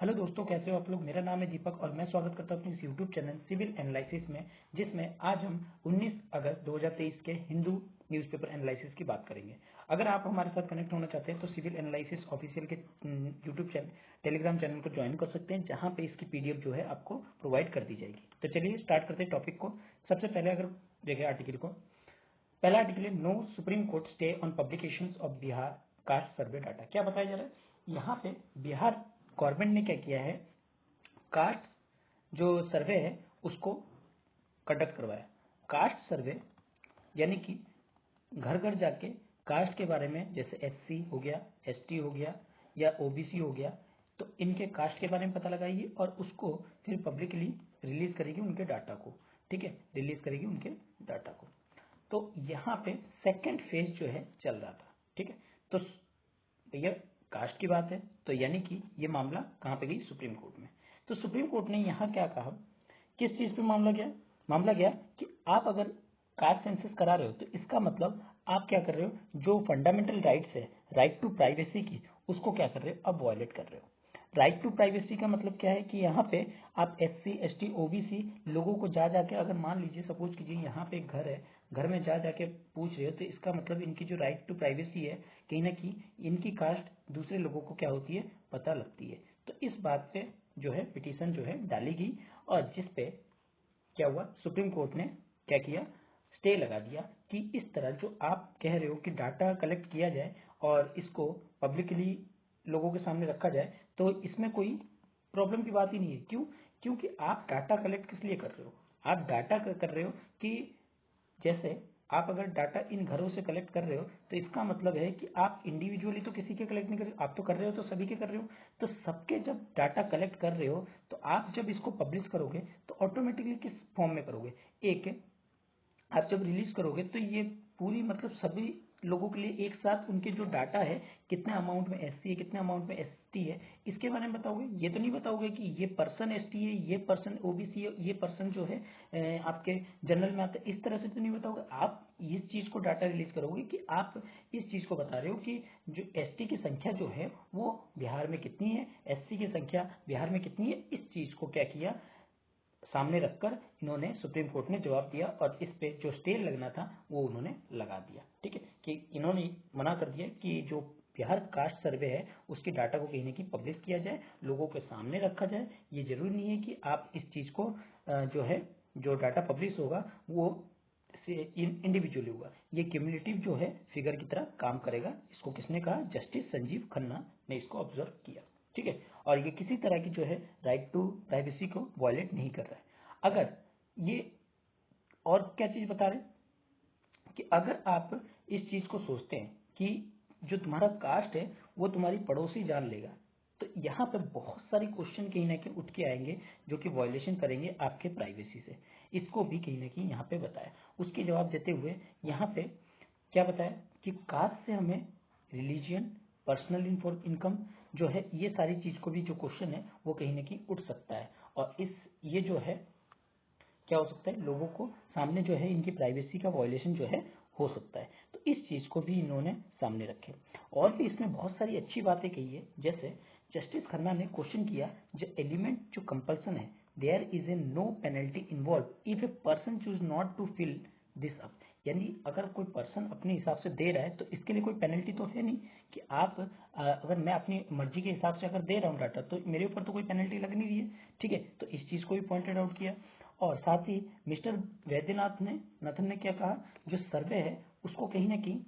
Hello दोस्तों, कैसे हो आप लोग। मेरा नाम है दीपक और मैं स्वागत करता हूं अपने इस यूट्यूब चैनल सिविल एनालिसिस में, जिसमें आज हम 19 अगस्त 2023 के हिंदू न्यूज़पेपर एनालिसिस की बात करेंगे। अगर आप हमारे साथ कनेक्ट होना चाहते हैं तो सिविल एनालिसिस ऑफिशियल के यूट्यूब चैनल टेलीग्राम चैनल को ज्वाइन कर सकते हैं, जहां पे इसकी पीडीएफ जो है आपको प्रोवाइड कर दी जाएगी। तो चलिए स्टार्ट करते हैं टॉपिक को। सबसे पहले अगर देखें आर्टिकल को, पहला आर्टिकल है no Supreme Court stay on publication of Bihar caste survey data. क्या बताया जा रहा है यहाँ पे, बिहार गवर्नमेंट ने क्या किया है, कास्ट जो सर्वे है उसको कंडक्ट करवाया। कास्ट सर्वे यानी कि घर घर जाके कास्ट के बारे में, जैसे एससी हो गया, एसटी हो गया या ओबीसी हो गया, तो इनके कास्ट के बारे में पता लगाएगी और उसको फिर पब्लिकली रिलीज करेगी उनके डाटा को। ठीक है, रिलीज करेगी उनके डाटा को। तो यहाँ पे सेकंड फेज जो है चल रहा था। ठीक है, तो भैया कास्ट की बात है, तो यानी कि ये मामला कहाँ पे गई, सुप्रीम कोर्ट में। तो सुप्रीम कोर्ट ने यहाँ क्या कहा, किस चीज पे मामला गया कि आप अगर कास्ट सेंसस करा रहे हो तो इसका मतलब आप क्या कर रहे हो, जो फंडामेंटल राइट्स है, राइट टू प्राइवेसी की, उसको क्या कर रहे हो, अब वायलेट कर रहे हो। राइट टू प्राइवेसी का मतलब क्या है कि यहाँ पे आप एससी एसटी ओबीसी लोगों को जा जाके, अगर मान लीजिए सपोज कीजिए यहाँ पे एक घर है, घर में जा जाके पूछ रहे हो, तो इसका मतलब इनकी जो राइट टू प्राइवेसी है, कहीं ना कहीं इनकी कास्ट दूसरे लोगों को क्या होती है, पता लगती है। तो इस बात पे जो है पिटीशन जो है डाली गई, और जिस पे क्या हुआ, सुप्रीम कोर्ट ने क्या किया, स्टे लगा दिया कि इस तरह जो आप कह रहे हो कि डाटा कलेक्ट किया जाए और इसको पब्लिकली लोगों के सामने रखा जाए, तो इसमें कोई प्रॉब्लम की बात ही नहीं है। क्यों? क्योंकि आप डाटा कलेक्ट किस लिए कर रहे हो, आप डाटा कर रहे हो कि जैसे आप अगर डाटा इन घरों से कलेक्ट कर रहे हो, तो इसका मतलब है कि आप इंडिविजुअली तो किसी के कलेक्ट नहीं कर रहे हो, आप तो कर रहे हो तो सभी के कर रहे हो। तो सबके जब डाटा कलेक्ट कर रहे हो, तो आप जब इसको पब्लिश करोगे तो ऑटोमेटिकली किस फॉर्म में करोगे, एक आप जब रिलीज करोगे तो ये पूरी मतलब सभी लोगों के लिए एक साथ उनके जो डाटा है, कितने अमाउंट में एससी है, कितने अमाउंट में एसटी है, इसके बारे में बताओगे। ये तो नहीं बताओगे कि ये पर्सन एसटी है, ये पर्सन ओबीसी है, ये पर्सन जो है आपके जनरल में आता है, इस तरह से तो नहीं बताओगे। आप इस चीज को डाटा रिलीज करोगे कि आप इस चीज को बता रहे हो कि जो एसटी की संख्या जो है वो बिहार में कितनी है, एससी की संख्या बिहार में कितनी है। इस चीज को क्या किया, सामने रखकर इन्होंने, सुप्रीम कोर्ट ने जवाब दिया और इस पे जो स्टे लगना था वो उन्होंने लगा दिया। ठीक है, कि इन्होंने मना कर दिया कि जो बिहार कास्ट सर्वे है उसके डाटा को कहीं ना कहीं पब्लिश किया जाए, लोगों के सामने रखा जाए। ये जरूरी नहीं है कि आप इस चीज को जो है, जो डाटा पब्लिश होगा वो इंडिविजुअली होगा, ये क्यूमुलेटिव जो है फिगर की तरह काम करेगा। इसको किसने कहा, जस्टिस संजीव खन्ना ने इसको ऑब्जर्व किया। ठीक है, और ये किसी तरह की जो है राइट टू प्राइवेसी को वायलेट नहीं कर रहा है। अगर ये, और क्या चीज बता रहे हैं कि अगर आप इस चीज को सोचते हैं कि जो तुम्हारा कास्ट है वो तुम्हारी पड़ोसी जान लेगा, तो यहाँ पे बहुत सारे क्वेश्चन कहीं ना कहीं उठ के आएंगे जो कि वायलेशन करेंगे आपके प्राइवेसी से। इसको भी कहीं ना कहीं यहाँ पे बताया। उसके जवाब देते हुए यहाँ पे क्या बताया कि कास्ट से हमें रिलीजियन, पर्सनल इनकम जो है, ये सारी चीज को भी जो क्वेश्चन है वो कहीं ना कहीं उठ सकता है। और इस ये जो है क्या हो सकता है, लोगों को सामने जो है इनकी प्राइवेसी का वायलेशन जो है हो सकता है। तो इस चीज को भी इन्होंने सामने रखे। और भी इसमें बहुत सारी अच्छी बातें कही है, जैसे जस्टिस खन्ना ने क्वेश्चन किया, जो एलिमेंट जो कंपल्सन है, there is a no penalty involve if a person choose not to fill this up. यानी अगर कोई पर्सन अपने हिसाब से दे रहा है तो इसके लिए कोई पेनल्टी तो है नहीं कि आप अगर मैं अपनी मर्जी के हिसाब से अगर दे रहा हूँ डाटा तो मेरे ऊपर तो कोई पेनल्टी लग नहीं रही है। ठीक है, तो इस चीज को भी पॉइंटेड आउट किया। और साथ ही मिस्टर वैद्यनाथ ने नथन ने क्या कहा, जो सर्वे है उसको कहीं ना कहीं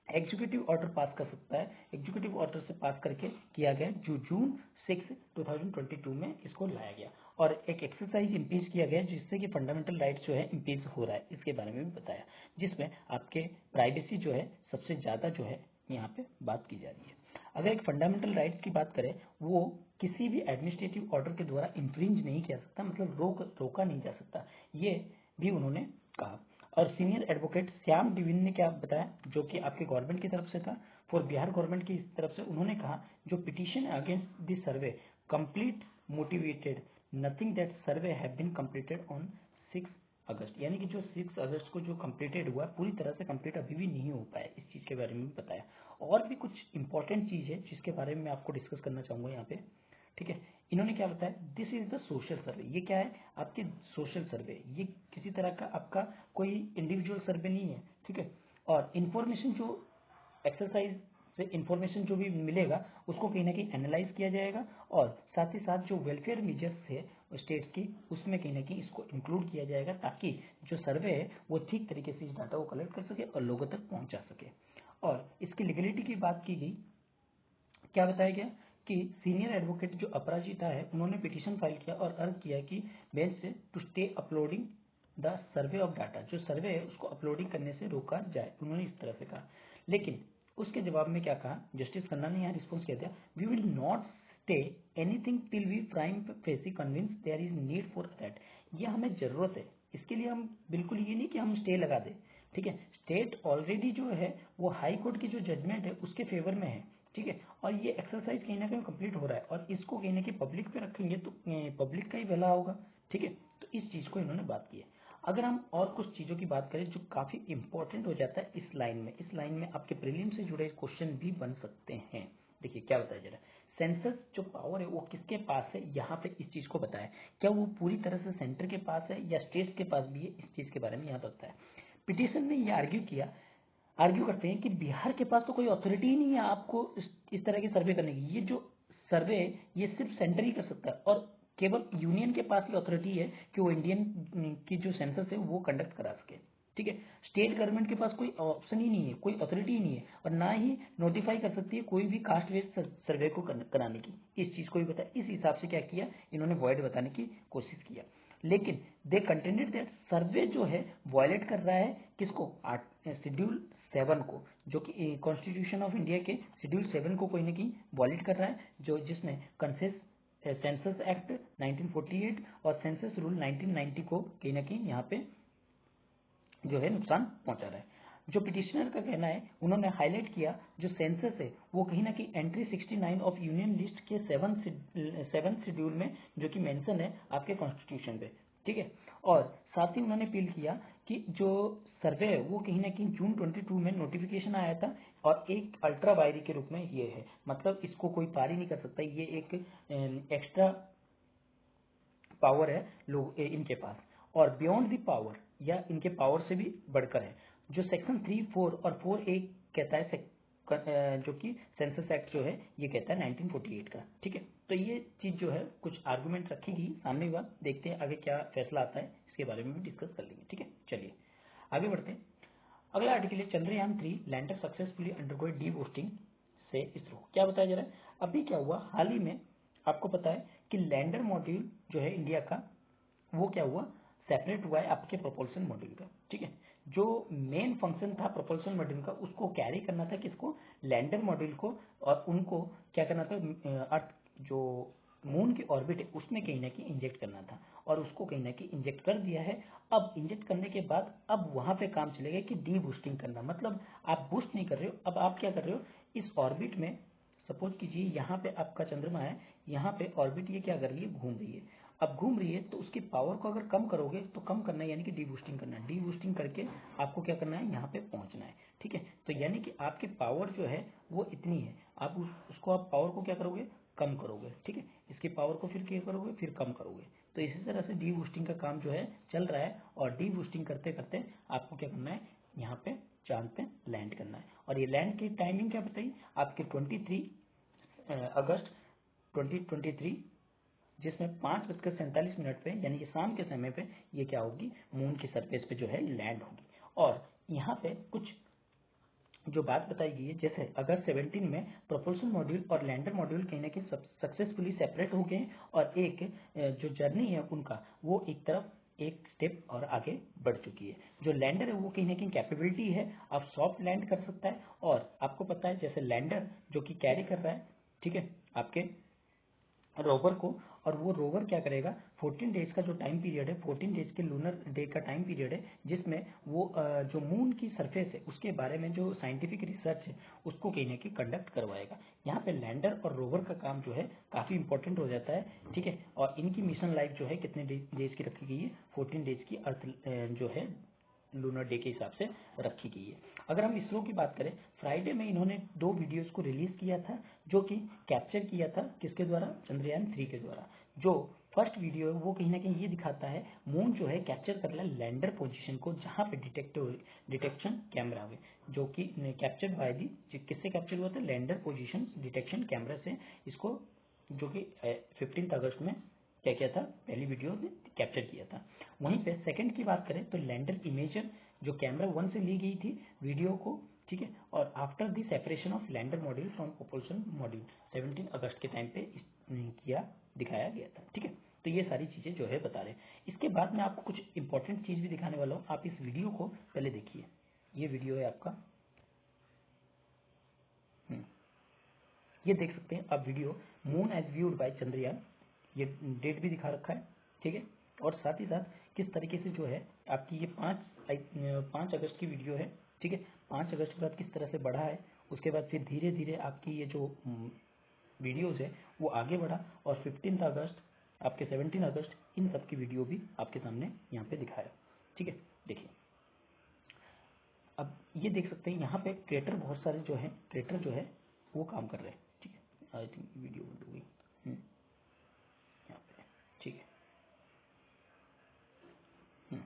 एग्जीक्यूटिव ऑर्डर पास कर सकता है, एग्जीक्यूटिव ऑर्डर से पास करके किया गया, जो जून 6 2022 में इसको लाया गया। और एक एक्सरसाइज इम्पीज किया गया जिससे कि फंडामेंटल राइट्स जो है इम्पीज हो रहा है, इसके बारे में भी बताया, जिसमें आपके प्राइवेसी जो है सबसे ज्यादा जो है यहाँ पे बात की जा रही है। अगर एक फंडामेंटल राइट्स की बात करें, वो किसी भी एडमिनिस्ट्रेटिव ऑर्डर के द्वारा इन्फ्रिंज नहीं किया सकता, मतलब रोका नहीं जा सकता, ये भी उन्होंने कहा। और सीनियर एडवोकेट श्याम डिविन ने क्या बताया, जो कि आपके गवर्नमेंट की तरफ से था, फॉर बिहार गवर्नमेंट की तरफ से, उन्होंने कहा जो petition against this survey complete motivated nothing that survey have been completed on 6 August. यानी कि जो 6 अगस्त को जो कंप्लीटेड हुआ, पूरी तरह से कंप्लीट अभी भी नहीं हो पाया। इस चीज के बारे में भी बताया। और भी कुछ इंपॉर्टेंट चीज है जिसके बारे में मैं आपको डिस्कस करना चाहूंगा यहाँ पे। ठीक है। इन्होंने क्या बताया, दिस इज द सोशल सर्वे। ये क्या है, आपके सोशल सर्वे, ये किसी तरह का आपका कोई इंडिविजुअल सर्वे नहीं है, ठीक है। और इंफॉर्मेशन जो एक्सरसाइज से इंफॉर्मेशन जो भी मिलेगा उसको कहीं ना कहीं एनालाइज किया जाएगा, और साथ ही साथ जो वेलफेयर मेजर्स है स्टेट्स की उसमें कहीं ना कहीं इसको इंक्लूड किया जाएगा, ताकि जो सर्वे है वो ठीक तरीके से इस डाटा को कलेक्ट कर सके और लोगों तक पहुंचा सके। और इसकी लीगलिटी की बात की गई, क्या बताया गया कि सीनियर एडवोकेट जो अपराजिता है उन्होंने पिटीशन फाइल किया और अर्ज किया कि बेंच से to stay uploading the survey of data, जो सर्वे है उसको अपलोडिंग करने से रोका जाए, उन्होंने इस तरह से कहा। लेकिन उसके जवाब में क्या कहा, जस्टिस खन्ना ने यहाँ रिस्पॉन्स किया था, we will not stay anything till we prima facie convinced there is need for that. ये हमें जरूरत है, इसके लिए हम बिल्कुल ये नहीं कि हम स्टे लगा दें, ठीक है। स्टेट ऑलरेडी जो है वो हाई कोर्ट की जो जजमेंट है उसके फेवर में है, ठीक है। और ये एक्सरसाइज कहीं ना कहीं कंप्लीट हो रहा है, और इसको कहीं ना कहीं पब्लिक पे रखेंगे तो पब्लिक का ही भला होगा, ठीक है। तो इस चीज को इन्होंने बात की है। अगर हम और कुछ चीजों की बात करें जो काफी इंपॉर्टेंट हो जाता है इस लाइन में आपके प्रीलिम से जुड़े क्वेश्चन भी बन सकते हैं। देखिए क्या बताया जा रहा है, सेंसस जो पावर है वो किसके पास है, यहाँ पे इस चीज को बताया, क्या वो पूरी तरह से सेंटर के पास है या स्टेट के पास भी है, इस चीज के बारे में यहाँ पर बताया। पिटीशन ने ये आर्ग्यू करते हैं कि बिहार के पास तो कोई अथॉरिटी ही नहीं है आपको इस तरह के सर्वे करने की। ये जो सर्वे ये सिर्फ सेंटर ही कर सकता है, और केवल यूनियन के पास ही अथॉरिटी है कि वो इंडियन की जो सेंसस है वो कंडक्ट करा सके, ठीक है। स्टेट गवर्नमेंट के पास कोई ऑप्शन ही नहीं है, कोई अथॉरिटी ही नहीं है, और ना ही नोटिफाई कर सकती है कोई भी कास्ट बेस्ड सर्वे को कराने की। इस चीज को भी बताया, इस हिसाब से क्या किया इन्होंने वॉइड बताने की कोशिश किया। लेकिन दे कंटेंडेड दैट सर्वे जो है वायलेट कर रहा है किसको, शेड्यूल 7 को, जो कि कॉन्स्टिट्यूशन ऑफ इंडिया के शेड्यूल 7 को कोई ना कहीं वायलेट कर रहा है, जो जिसमें सेंसस एक्ट 1948 और सेंसस रूल 1990 को कहीं ना कहीं यहाँ पे जो है नुकसान पहुंचा रहा है। जो पिटिशनर का कहना है, उन्होंने हाईलाइट किया जो सेंसस है वो कहीं ना कहीं एंट्री 69 ऑफ यूनियन लिस्ट के 7th शेड्यूल में जो कि मेंशन है आपके कॉन्स्टिट्यूशन पे, ठीक है। और साथ ही उन्होंने अपील किया कि जो सर्वे है वो कहीं ना कहीं जून 22 में नोटिफिकेशन आया था, और एक अल्ट्रा वायरी के रूप में ये है, मतलब इसको कोई पार ही नहीं कर सकता, ये एक एक्स्ट्रा पावर है लोग इनके पास, और बियॉन्ड द पावर या इनके पावर से भी बढ़कर है, जो सेक्शन 3, 4 और 4A कहता है, जो कि सेंसस एक्ट जो है ये कहता है 1948 का, ठीक है। तो ये चीज जो है कुछ आर्गुमेंट रखेगी सामने की बात, देखते हैं आगे क्या फैसला आता है, इसके बारे में भी डिस्कस कर लेंगे, ठीक है। चलिए आगे बढ़ते हैं। अगला आर्टिकल है Chandrayaan 3 lander successfully undergo D boasting से इसरो। क्या बताया जा रहा है, अभी क्या हुआ हाल ही में, आपको पता है कि लैंडर मॉड्यूल जो है इंडिया का वो क्या हुआ, सेपरेट हुआ है आपके प्रोपल्शन मॉड्यूल का, ठीक है। जो मेन फंक्शन था प्रोपल्शन मॉड्यूल का उसको कैरी करना था किसको, लैंडर मॉड्यूल को, और उनको क्या करना था, अर्थ जो मून की ऑर्बिट है उसमें कहीं ना कहीं इंजेक्ट करना था, और उसको कहीं ना कहीं इंजेक्ट कर दिया है। अब इंजेक्ट करने के बाद अब वहां पे काम चलेगा कि डी बूस्टिंग करना, मतलब आप बूस्ट नहीं कर रहे हो, अब आप क्या कर रहे हो इस ऑर्बिट में, सपोज कीजिए यहाँ पे आपका चंद्रमा है, यहाँ पे ऑर्बिट ये क्या कर रही है, घूम रही है। अब घूम रही है तो उसकी पावर को अगर कम करोगे तो कम करना है, यानी कि डी बूस्टिंग करना है, डी बूस्टिंग करके आपको क्या करना है यहाँ पे पहुंचना है, ठीक है। तो यानी कि आपकी पावर जो है वो इतनी है, आप उसको आप पावर को क्या करोगे, कम करोगे, ठीक है। इसकी पावर को फिर क्या करोगे, फिर कम करोगे। तो इसी तरह से डी बूस्टिंग का काम जो है चल रहा है, और डी बूस्टिंग करते करते आपको क्या करना है, यहाँ पे चांद पे लैंड करना है। और ये लैंड की टाइमिंग क्या बताइए आपके 23 अगस्त 2023, जिसमें 5:47 पे यानी कि शाम के समय पे ये क्या होगी, मून की सरफेस पे जो है लैंड होगी। और यहाँ पे कुछ जो बात बताई गई है, जैसे अगस्त 17 में प्रोपल्शन मॉड्यूल और लैंडर मॉड्यूल कहीं ना कहीं सक्सेसफुली सेपरेट हो गए, और एक जो जर्नी है उनका वो एक तरफ एक स्टेप और आगे बढ़ चुकी है। जो लैंडर है वो कहीं ना कहीं कैपेबिलिटी है, अब सॉफ्ट लैंड कर सकता है, और आपको पता है जैसे लैंडर जो कि कैरी कर रहा है, ठीक है, आपके रोवर को, और वो रोवर क्या करेगा 14 डेज का जो टाइम पीरियड है, 14 डेज के लूनर डे का टाइम पीरियड है, जिसमें वो जो मून की सरफेस है उसके बारे में जो साइंटिफिक रिसर्च है उसको कहीं ना कहीं कंडक्ट करवाएगा। यहाँ पे लैंडर और रोवर का काम जो है काफी इंपॉर्टेंट हो जाता है, ठीक है। और इनकी मिशन लाइफ जो है कितने डेज की रखी गई है, 14 डेज की अर्थ जो है लूनर डे के हिसाब से रखी गई है। अगर हम इसरो की बात करें, फ्राइडे में इन्होंने 2 वीडियोस को रिलीज किया था, जो कि कैप्चर किया था किसके द्वारा, चंद्रयान 3 के द्वारा। जो फर्स्ट वीडियो है वो कहीं ना कहीं ये दिखाता है मून जो है कैप्चर कर रहा है लैंडर पोजीशन को, जहां पे डिटेक्शन कैमरा हुए, जो कि कैप्चर बाय दी, किससे कैप्चर हुआ था, लैंडर पोजीशन डिटेक्शन कैमरा से इसको, जो कि 15 अगस्त में क्या किया था, पहली वीडियो ने कैप्चर किया था। वहीं पे सेकंड की बात करें तो लैंडर इमेजर जो कैमरा 1 से ली गई थी वीडियो को, ठीक है, और after the separation of lander module from propulsion module 17 अगस्त के टाइम पे किया दिखाया गया था, ठीक है। तो ये सारी चीजें जो है बता रहे हैं। इसके बाद मैं आपको कुछ इंपॉर्टेंट चीज भी दिखाने वाला हूँ, आप इस वीडियो को पहले देखिए। ये वीडियो है आपका, ये देख सकते हैं आप video, moon as viewed by Chandrayaan, ये डेट भी दिखा रखा है, ठीक है। और साथ ही साथ किस तरीके से जो है आपकी ये 5 अगस्त की वीडियो है, ठीक है। 5 अगस्त के बाद किस तरह से बढ़ा है, उसके बाद फिर धीरे धीरे आपकी ये जो वीडियोस है वो आगे बढ़ा, और 15 अगस्त, आपके 17 अगस्त, इन सब की वीडियो भी आपके सामने यहाँ पे दिखाया, ठीक है। देखिए, अब ये देख सकते हैं यहाँ पे क्रिएटर बहुत सारे जो है, क्रिएटर जो है वो काम कर रहे हैं, ठीक है। आई थिंक वीडियो बंद हो गई, यहाँ पे, ठीक है। हम्म,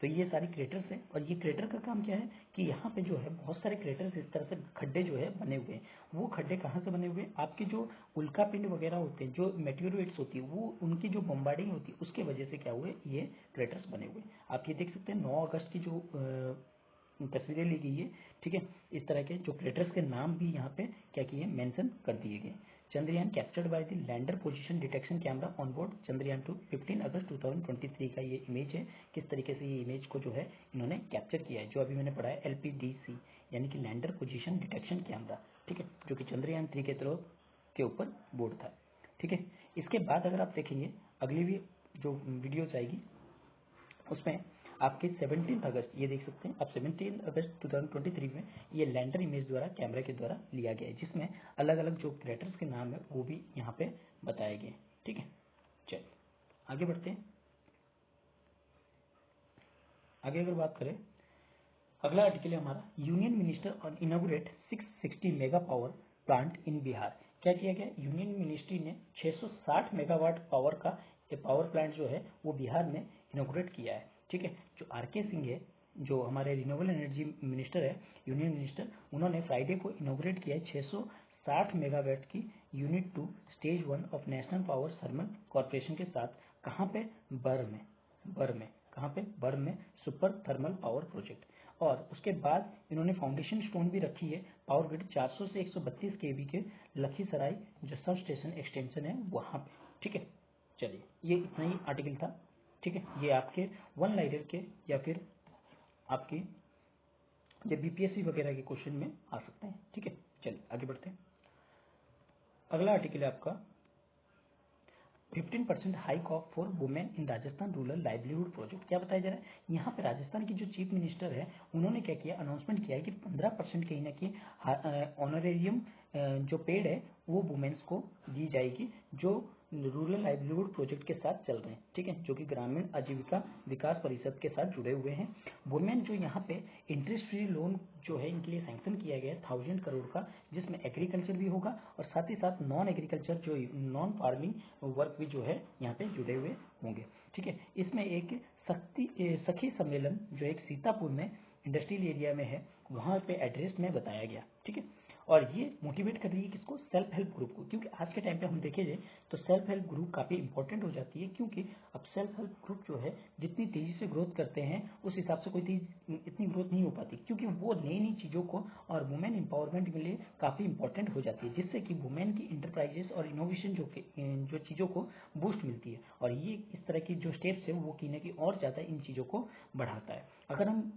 तो ये सारे क्रिएटर्स हैं, और ये क्रिएटर का काम क्या है कि यहाँ पे जो है बहुत सारे क्रिएटर्स इस तरह से खड्डे जो है बने हुए हैं। वो खड्डे कहाँ से बने हुए हैं, आपके जो उल्का पिंड वगैरह होते हैं, जो मेटेरियोइड्स होती है, वो उनकी जो बम्बार्डिंग होती है उसके वजह से क्या हुए, ये क्रेटर्स बने हुए हैं। आप ये देख सकते हैं 9 अगस्त की जो तस्वीरें ली गई है, ठीक है। इस तरह के जो क्रेटर्स के नाम भी यहाँ पे क्या किए, मेंशन कर दिए गए। Chandrayaan captured by the lander position detection camera on board Chandrayaan 2, 15 अगस्त 2023 का ये इमेज है। किस तरीके से ये इमेज को जो है इन्होंने कैप्चर किया है, जो अभी मैंने पढ़ा है LPDC, यानी कि लैंडर पोजीशन डिटेक्शन कैमरा, ठीक है, जो कि चंद्रयान 3 के ऊपर बोर्ड था, ठीक है। इसके बाद अगर आप देखेंगे अगली भी जो वीडियोज आएगी उसमें आपके 17 अगस्त, ये देख सकते हैं आप, 17 अगस्त 2023 में ये लैंडर इमेज द्वारा, कैमरा के द्वारा लिया गया है, जिसमें अलग अलग जो क्रिएटर्स के नाम है वो भी यहाँ पे बताए गए, ठीक है। चलिए आगे बढ़ते हैं। आगे अगर बात करें, अगला आर्टिकल है हमारा, union minister on inaugurate 660 mega power plant in Bihar. क्या किया गया, यूनियन मिनिस्ट्री ने 660 मेगावाट पावर का पावर प्लांट जो है वो बिहार में इनॉग्रेट किया है, ठीक है। जो RK सिंह है, जो हमारे रिन्यूएबल एनर्जी मिनिस्टर है, यूनियन मिनिस्टर, उन्होंने फ्राइडे को इनॉग्रेट किया है 660 मेगावाट की unit 2 stage 1 of national power thermal corporation के साथ। कहाँ पे, बर में, कहाँ पे, बर में सुपर थर्मल पावर प्रोजेक्ट। और उसके बाद इन्होंने फाउंडेशन स्टोन भी रखी है पावर ग्रिड 400 से 132 केवी के लखीसराय जो सब स्टेशन एक्सटेंशन है वहां पे, ठीक है। चलिए ये इतना ही आर्टिकल था, ठीक है। ये आपके वन लाइनर के या फिर आपके ये BPSC वगैरह के क्वेश्चन में आ सकते हैं, ठीक है। चलिए आगे बढ़ते हैं। अगला आर्टिकल है आपका 15% hike of for women in Rajasthan rural livelihood project. क्या बताया जा रहा है, यहाँ पे राजस्थान की जो चीफ मिनिस्टर है उन्होंने क्या किया, अनाउंसमेंट किया है कि 15% कहीं ना कहीं ऑनरेरियम जो पेड है वो वुमेन्स को दी जाएगी, जो रूरल लाइवलीहुड प्रोजेक्ट के साथ चल रहे हैं, ठीक है, जो कि ग्रामीण आजीविका विकास परिषद के साथ जुड़े हुए हैं। वुमेन जो यहाँ पे इंटरेस्ट फ्री लोन जो है इनके लिए सैंक्शन किया गया है 1000 करोड़ का, जिसमें एग्रीकल्चर भी होगा और साथ ही साथ नॉन एग्रीकल्चर जो नॉन फार्मिंग वर्क भी जो है यहाँ पे जुड़े हुए होंगे, ठीक है। इसमें एक सखी सम्मेलन जो एक सीतापुर में इंडस्ट्रियल एरिया में है वहां पे एड्रेस में बताया गया, ठीक है। और ये मोटिवेट कर रही है किसको, सेल्फ हेल्प ग्रुप को, क्योंकि आज के टाइम पे हम देखे जाए तो सेल्फ हेल्प ग्रुप काफी इंपॉर्टेंट हो जाती है, क्योंकि अब सेल्फ हेल्प ग्रुप जो है जितनी तेजी से ग्रोथ करते हैं उस हिसाब से कोई तेज इतनी ग्रोथ नहीं हो पाती, क्योंकि वो नई नई चीजों को और वुमेन एम्पावरमेंट के लिए काफी इंपॉर्टेंट हो जाती है, जिससे कि वुमेन की इंटरप्राइजेस और इनोवेशन जो चीजों को बूस्ट मिलती है, और ये इस तरह की जो स्टेप्स है वो कहीं ना कहीं और ज्यादा इन चीजों को बढ़ाता है। अगर हम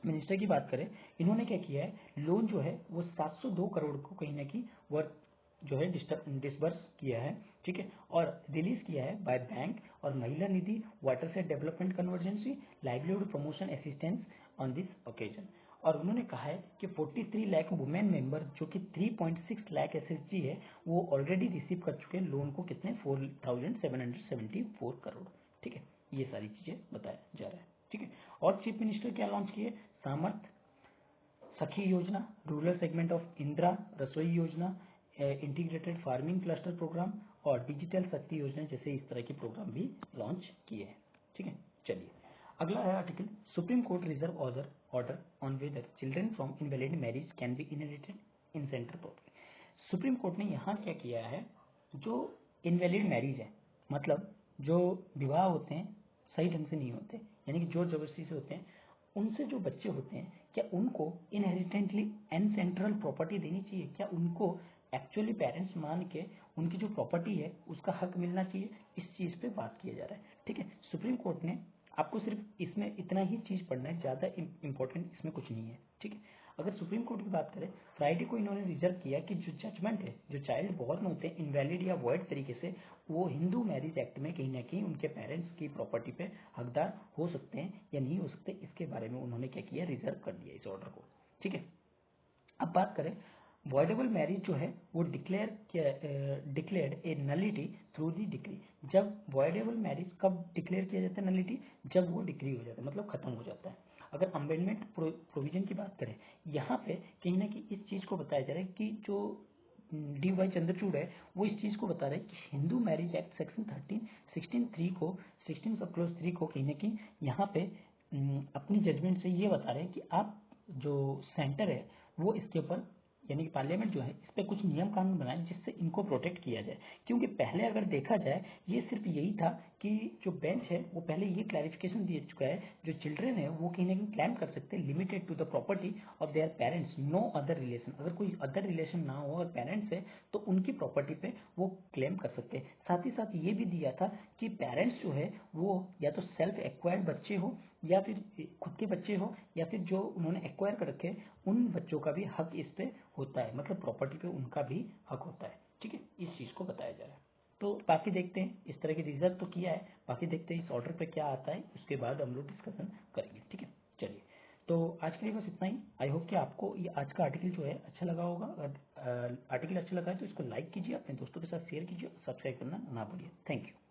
मिनिस्टर की बात करें, इन्होंने क्या किया है, लोन जो है वो 702 करोड़ को कहीं ना कहीं वर्क जो है डिसबर्स किया है, ठीक है, और रिलीज किया है बाय बैंक और महिला निधि, watershed development convergency, livelihood promotion assistance on this occasion. और उन्होंने कहा है कि 43 लाख वुमेन मेंबर जो कि 3.6 लाख SSG है वो ऑलरेडी रिसीव कर चुके हैं लोन को, कितने, 4774 करोड़, ठीक है। ये सारी चीजें बताया जा रहा है, ठीक है। और चीफ मिनिस्टर क्या लॉन्च किए, सामर्थ सखी योजना, रूरल सेगमेंट ऑफ इंदिरा रसोई योजना, इंटीग्रेटेड फार्मिंग क्लस्टर प्रोग्राम और डिजिटल शक्ति योजना जैसे इस तरह के प्रोग्राम भी लॉन्च किए हैं। ठीक है, चलिए अगला है article supreme court reserve order on whether children from invalid marriage can be inherited in central property. Supreme court ने यहाँ क्या किया है, जो इनवैलिड मैरिज है, मतलब जो विवाह होते हैं सही ढंग से नहीं होते, यानी कि जोर जबरदस्ती से होते हैं, उनसे जो बच्चे होते हैं क्या उनको इनहेरिटेंटली एन सेंट्रल प्रॉपर्टी देनी चाहिए, क्या उनको एक्चुअली पेरेंट्स मान के उनकी जो प्रॉपर्टी है उसका हक मिलना चाहिए, इस चीज पे बात किया जा रहा है। ठीक है, सुप्रीम कोर्ट ने आपको सिर्फ इसमें इतना ही चीज पढ़ना है, ज्यादा इंपॉर्टेंट इसमें कुछ नहीं है। ठीक है, अगर सुप्रीम कोर्ट की बात करें, फ्राइडे को इन्होंने रिजर्व किया कि जो जजमेंट है, जो चाइल्ड बॉर्न होते हैं इनवैलिड या वॉइड तरीके से, वो हिंदू मैरिज एक्ट में कहीं ना कहीं उनके पेरेंट्स की प्रॉपर्टी पे हकदार हो सकते हैं या नहीं हो सकते, इसके बारे में उन्होंने क्या किया, रिजर्व कर दिया इस ऑर्डर को। ठीक है, अब बात करें वॉइडेबल मैरिज जो है वो declared A nullity through the decree. जब वॉइडेबल मैरिज कब डिक्लेयर किया जाता है नलिटी, जब वो डिक्री हो जाता है, मतलब खत्म हो जाता है। अगर अमेंडमेंट प्रोविजन की बात करें, यहाँ पे कहीं ना कहीं इस चीज को बताया जा रहा है कि जो डी वाई चंद्रचूड़ है वो इस चीज को बता रहे हैं कि हिंदू मैरिज एक्ट सेक्शन 16 सब क्लोज 3 को कहीं ना कहीं यहाँ पे अपनी जजमेंट से ये बता रहे हैं कि आप जो सेंटर है वो इसके ऊपर, यानी कि पार्लियामेंट जो है इस पे कुछ नियम कानून बनाए जिससे इनको प्रोटेक्ट किया जाए। क्योंकि पहले अगर देखा जाए ये सिर्फ यही था कि जो बेंच है वो पहले ये क्लैरिफिकेशन दे चुका है, जो चिल्ड्रन है वो कहीं ना कहीं क्लेम कर सकते हैं limited to the property of their parents, no other relation. अगर कोई अदर रिलेशन ना हो और पेरेंट्स है तो उनकी प्रॉपर्टी पे वो क्लेम कर सकते हैं। साथ ही साथ ये भी दिया था कि पेरेंट्स जो है वो या तो सेल्फ एक्वायर्ड बच्चे हो या फिर खुद के बच्चे हो या फिर जो उन्होंने एक्वायर कर रखे उन बच्चों का भी हक इस पे होता है, मतलब प्रॉपर्टी पे उनका भी हक होता है। ठीक है, इस चीज को बताया जा रहा है। तो बाकी देखते हैं, इस तरह की रिजर्व तो किया है, बाकी देखते हैं इस ऑर्डर पे क्या आता है, उसके बाद हम लोग डिस्कशन करेंगे। ठीक है, चलिए तो आज के लिए बस इतना ही। आई होप कि आपको ये आज का आर्टिकल जो है अच्छा लगा होगा। अगर आर्टिकल अच्छा लगा है तो इसको लाइक कीजिए, अपने दोस्तों के साथ शेयर कीजिए, सब्सक्राइब करना ना भूलिए। Thank you.